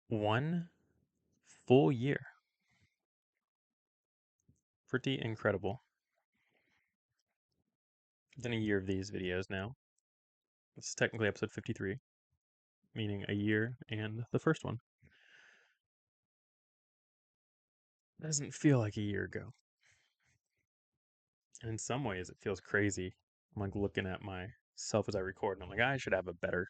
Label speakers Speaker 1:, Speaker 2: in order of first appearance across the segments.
Speaker 1: 1 full year. Pretty incredible. It's been a year of these videos now. This is technically episode 53, meaning a year and the first one. It doesn't feel like a year ago. And in some ways, it feels crazy. I'm like looking at myself as I record, and I'm like, I should have a better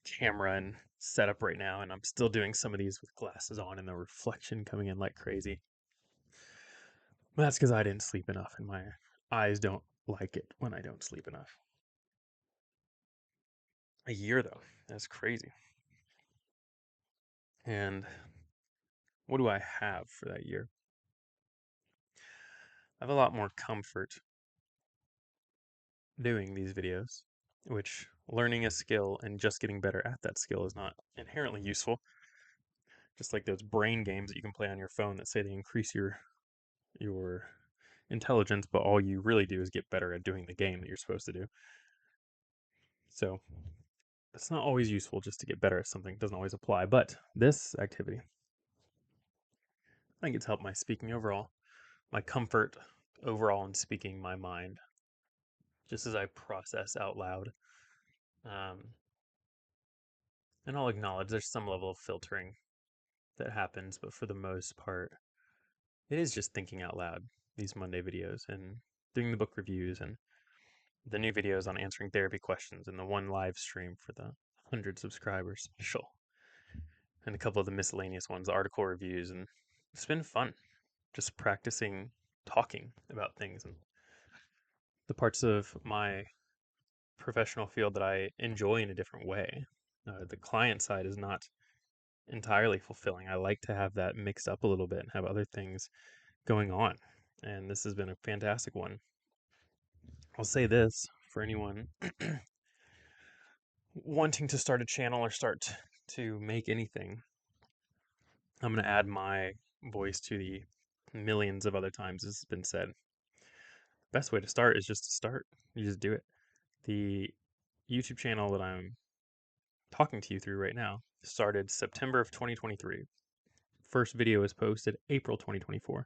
Speaker 1: camera and setup right now. And I'm still doing some of these with glasses on and the reflection coming in like crazy. But that's because I didn't sleep enough, and my eyes don't like it when I don't sleep enough. A year, though, that's crazy. And what do I have for that year? I have a lot more comfort doing these videos, which learning a skill and just getting better at that skill is not inherently useful. Just like those brain games that you can play on your phone that say they increase your intelligence, but all you really do is get better at doing the game that you're supposed to do. So it's not always useful just to get better at something. It doesn't always apply. But this activity, I think it's helped my speaking overall, my comfort overall in speaking my mind, just as I process out loud. Um, and I'll acknowledge there's some level of filtering that happens, but for the most part, it is just thinking out loud, these Monday videos and doing the book reviews and the new videos on answering therapy questions and the one live stream for the 100 subscribers special and a couple of the miscellaneous ones, the article reviews. And it's been fun just practicing talking about things and the parts of my professional field that I enjoy in a different way. The client side is not entirely fulfilling. I like to have that mixed up a little bit and have other things going on. And this has been a fantastic one. I'll say this for anyone wanting to start a channel or start to make anything. I'm going to add my voice to the millions of other times this has been said. Best way to start is just to start. You just do it. The YouTube channel that I'm talking to you through right now started September of 2023. First video was posted April 2024,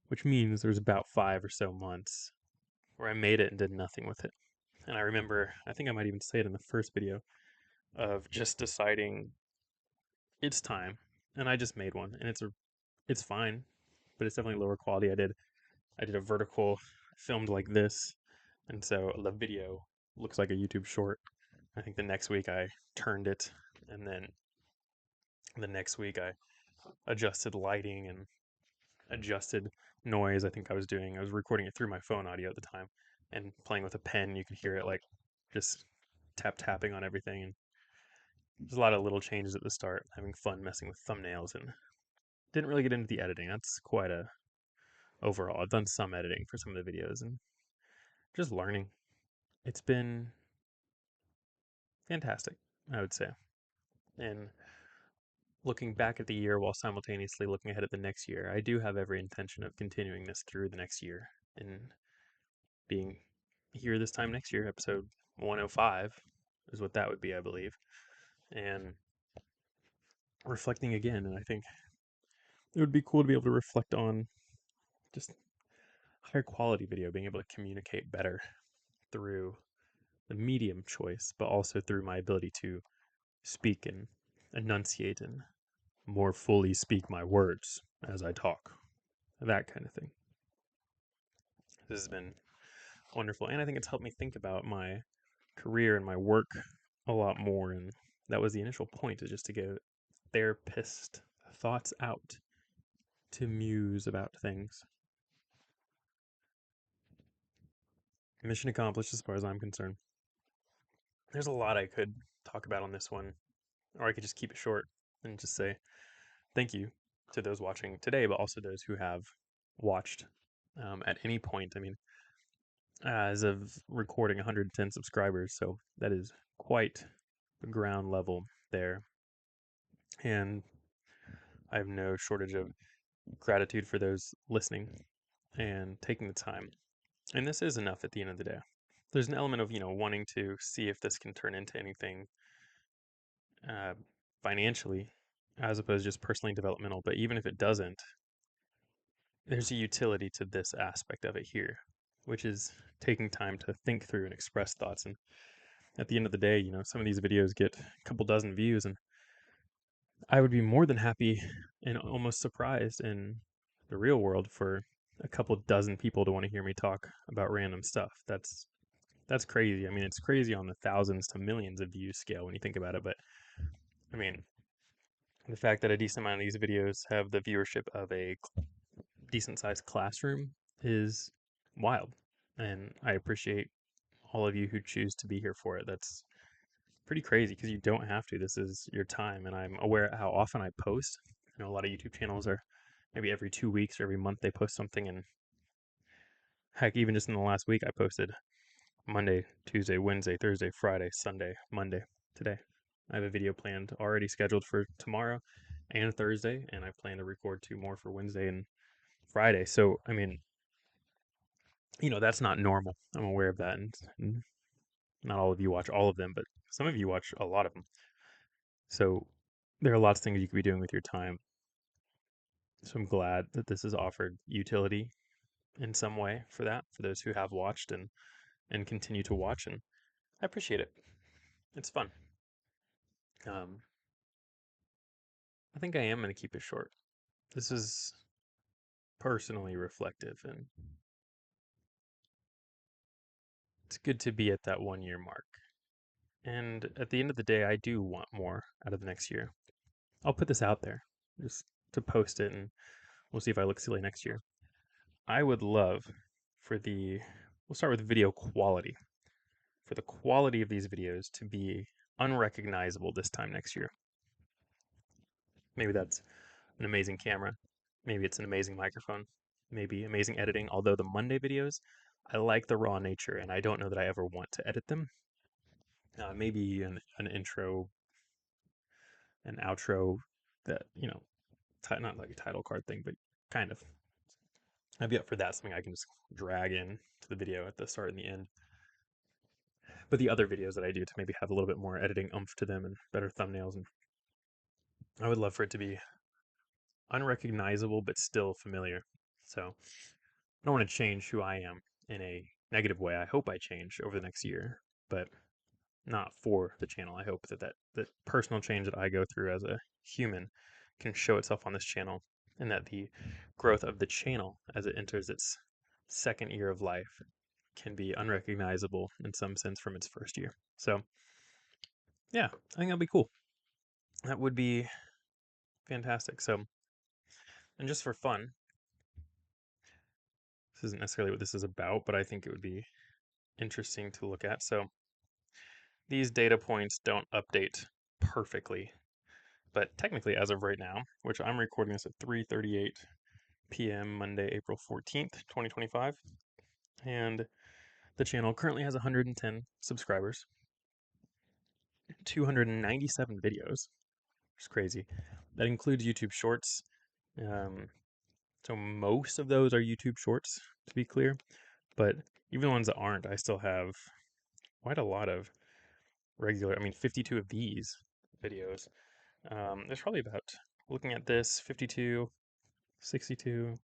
Speaker 1: which means there's about 5 or so months where I made it and did nothing with it. And I remember, I think I might even say it in the first video, of just deciding it's time. And I just made one, and it's fine, but it's definitely lower quality. I did a vertical filmed like this, and so the video looks like a YouTube short. I think the next week I turned it, and then the next week I adjusted lighting and adjusted noise. I was recording it through my phone audio at the time and playing with a pen. You could hear it like just tapping on everything. And there's a lot of little changes at the start, having fun messing with thumbnails, and didn't really get into the editing. That's quite a overall. I've done some editing for some of the videos and just learning. It's been fantastic, I would say. And looking back at the year while simultaneously looking ahead at the next year, I do have every intention of continuing this through the next year and being here this time next year. Episode 105 is what that would be, I believe. And reflecting again. And I think it would be cool to be able to reflect on just higher quality video, being able to communicate better through the medium choice, but also through my ability to speak and enunciate and more fully speak my words as I talk. That kind of thing. This has been wonderful. And I think it's helped me think about my career and my work a lot more. And that was the initial point, is just to get therapist thoughts out, to muse about things. Mission accomplished as far as I'm concerned. There's a lot I could talk about on this one, or I could just keep it short and just say thank you to those watching today, but also those who have watched at any point. I mean, as of recording, 110 subscribers, so that is quite the ground level there. And I have no shortage of gratitude for those listening and taking the time. And this is enough at the end of the day. There's an element of, wanting to see if this can turn into anything uh, financially as opposed to just personally developmental. But even if it doesn't, there's a utility to this aspect of it here, which is taking time to think through and express thoughts. And at the end of the day, some of these videos get a couple dozen views, and I would be more than happy and almost surprised in the real world for a couple dozen people to want to hear me talk about random stuff. That's crazy. I mean, it's crazy on the thousands to millions of views scale when you think about it. But I mean, the fact that a decent amount of these videos have the viewership of a decent sized classroom is wild. And I appreciate all of you who choose to be here for it. That's pretty crazy because you don't have to. This is your time. And I'm aware how often I post. A lot of YouTube channels are maybe every 2 weeks or every month they post something. And heck, even just in the last week, I posted Monday, Tuesday, Wednesday, Thursday, Friday, Sunday, Monday, today. I have a video planned already scheduled for tomorrow and Thursday, and I plan to record 2 more for Wednesday and Friday. So, I mean, that's not normal. I'm aware of that. And not all of you watch all of them, but some of you watch a lot of them. So, there are lots of things you could be doing with your time. So, I'm glad that this has offered utility in some way for that, for those who have watched and continue to watch. And I appreciate it. It's fun. I think I am going to keep it short. This is personally reflective, and it's good to be at that 1 year mark. And at the end of the day, I do want more out of the next year. I'll put this out there just to post it, and we'll see if I look silly next year. I would love for we'll start with video quality, for the quality of these videos to be unrecognizable this time next year. Maybe that's an amazing camera. Maybe it's an amazing microphone. Maybe amazing editing. Although the Monday videos, I like the raw nature, and I don't know that I ever want to edit them. Maybe an intro, an outro that, not like a title card thing, but kind of. I'd be up for that, something I can just drag in to the video at the start and the end. But the other videos that I do to maybe have a little bit more editing oomph to them and better thumbnails, and I would love for it to be unrecognizable but still familiar. So I don't want to change who I am in a negative way. I hope I change over the next year, but not for the channel. I hope that personal change that I go through as a human can show itself on this channel, and that the growth of the channel as it enters its second year of life can be unrecognizable in some sense from its first year. So, yeah, I think that'll be cool. That would be fantastic. So, and just for fun, this isn't necessarily what this is about, but I think it would be interesting to look at. So, these data points don't update perfectly, but technically as of right now, which I'm recording this at 3:38 p.m. Monday, April 14th, 2025, and the channel currently has 110 subscribers, 297 videos, which is crazy. That includes YouTube Shorts. So most of those are YouTube Shorts, to be clear, but even the ones that aren't, I still have quite a lot of regular, 52 of these videos. There's probably about, looking at this, 52, 62,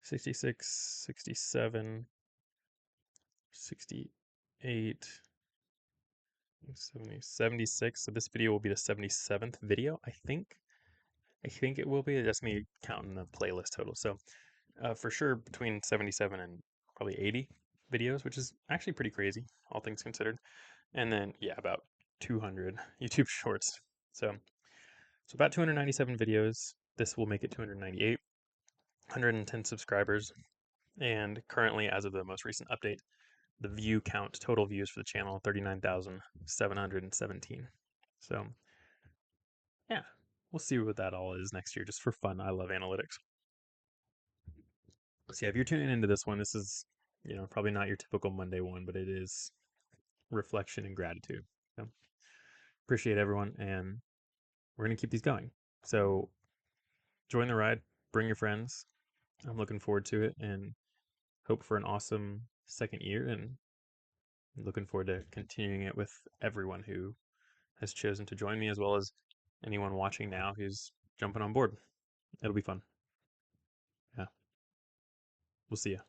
Speaker 1: 66, 67, 68, 70, 76. So this video will be the 77th video, I think. I think it will be. That's me counting the playlist total. So for sure between 77 and probably 80 videos, which is actually pretty crazy, all things considered. And then, yeah, about 200 YouTube shorts. So about 297 videos. This will make it 298. 110 subscribers. And currently, as of the most recent update, the view count, total views for the channel, 39,717. So, yeah, we'll see what that all is next year, just for fun. I love analytics. So, yeah, if you're tuning into this one, this is, probably not your typical Monday one, but it is reflection and gratitude. So, appreciate everyone, and we're going to keep these going. So, join the ride, bring your friends. I'm looking forward to it, and hope for an awesome second year, and looking forward to continuing it with everyone who has chosen to join me, as well as anyone watching now who's jumping on board. It'll be fun. Yeah. We'll see you.